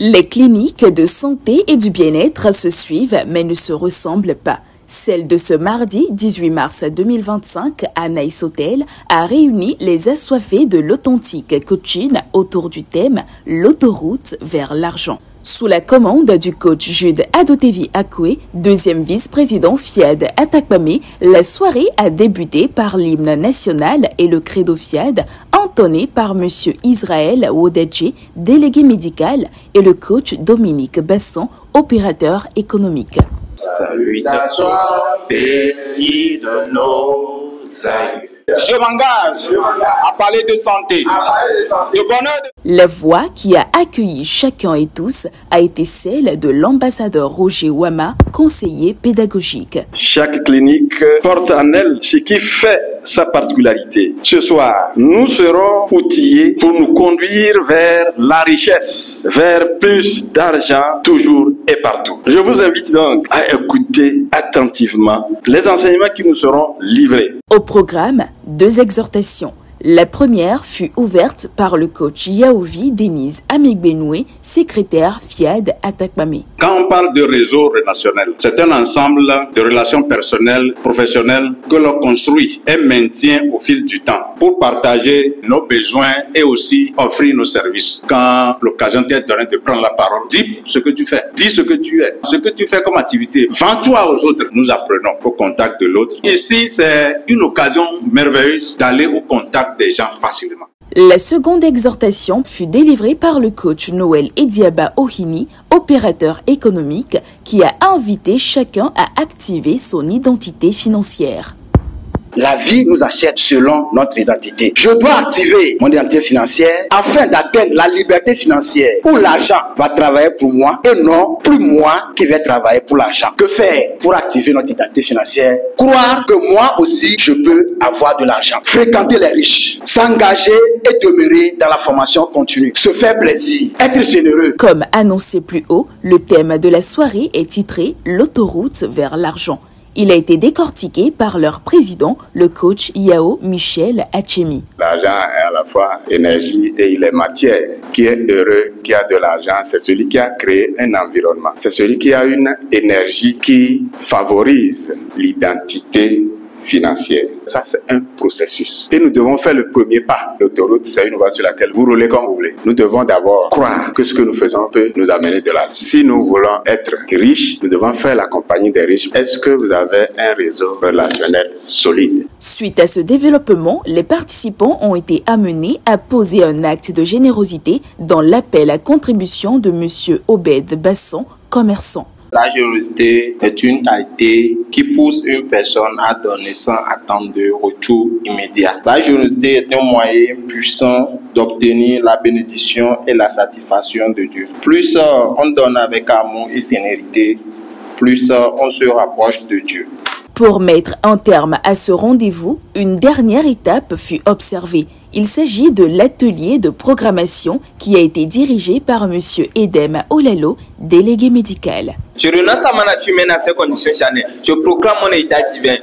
Les cliniques de santé et du bien-être se suivent mais ne se ressemblent pas. Celle de ce mardi 18 mars 2025 à Nice Hotel a réuni les assoiffés de l'authentique coaching autour du thème « L'autoroute vers l'argent ». Sous la commande du coach Jude Adotevi Akwe, deuxième vice-président FIAD Atakpame, la soirée a débuté par l'hymne national et le credo FIAD, entonné par M. Israël Wodadje, délégué médical, et le coach Dominique Basson, opérateur économique. Salut à toi, pays de nos saluts. Je m'engage à parler de santé, de bonheur. La voix qui a accueilli chacun et tous a été celle de l'ambassadeur Roger Wama, conseiller pédagogique. Chaque clinique porte en elle ce qui fait sa particularité. Ce soir, nous serons outillés pour nous conduire vers la richesse, vers plus d'argent, toujours et partout. Je vous invite donc à écouter attentivement les enseignements qui nous seront livrés. Au programme, 2 exhortations. La première fut ouverte par le coach Yaovi Denise Amigbenoué, secrétaire FIAD Atakpame. Quand on parle de réseau relationnel, c'est un ensemble de relations personnelles, professionnelles que l'on construit et maintient au fil du temps pour partager nos besoins et aussi offrir nos services. Quand l'occasion t'est donnée de prendre la parole, dis ce que tu fais, dis ce que tu es, ce que tu fais comme activité. Vends-toi aux autres. Nous apprenons au contact de l'autre. Ici, c'est une occasion merveilleuse d'aller au contact des gens facilement. La seconde exhortation fut délivrée par le coach Noël Ediaba Ohini, opérateur économique, qui a invité chacun à activer son identité financière. La vie nous achète selon notre identité. Je dois activer mon identité financière afin d'atteindre la liberté financière où l'argent va travailler pour moi et non plus moi qui vais travailler pour l'argent. Que faire pour activer notre identité financière? Croire que moi aussi je peux avoir de l'argent. Fréquenter les riches, s'engager et demeurer dans la formation continue, se faire plaisir, être généreux. Comme annoncé plus haut, le thème de la soirée est titré « L'autoroute vers l'argent ». Il a été décortiqué par leur président, le coach Yao Michel Achemi. L'argent est à la fois énergie et il est matière. Qui est heureux, qui a de l'argent, c'est celui qui a créé un environnement. C'est celui qui a une énergie qui favorise l'identité financière. Ça, c'est un processus. Et nous devons faire le premier pas. L'autoroute, c'est une voie sur laquelle vous roulez comme vous voulez. Nous devons d'abord croire que ce que nous faisons peut nous amener de l'argent. Si nous voulons être riches, nous devons faire la compagnie des riches. Est-ce que vous avez un réseau relationnel solide? Suite à ce développement, les participants ont été amenés à poser un acte de générosité dans l'appel à contribution de M. Obed Basson, commerçant. La générosité est une qualité qui pousse une personne à donner sans attendre de retour immédiat. La générosité est un moyen puissant d'obtenir la bénédiction et la satisfaction de Dieu. Plus on donne avec amour et sérénité, plus on se rapproche de Dieu. Pour mettre un terme à ce rendez-vous, une dernière étape fut observée. Il s'agit de l'atelier de programmation qui a été dirigé par M. Edem Olalo, délégué médical. Je renonce à ma nature humaine à ces conditions charnelles. Je proclame mon état divin.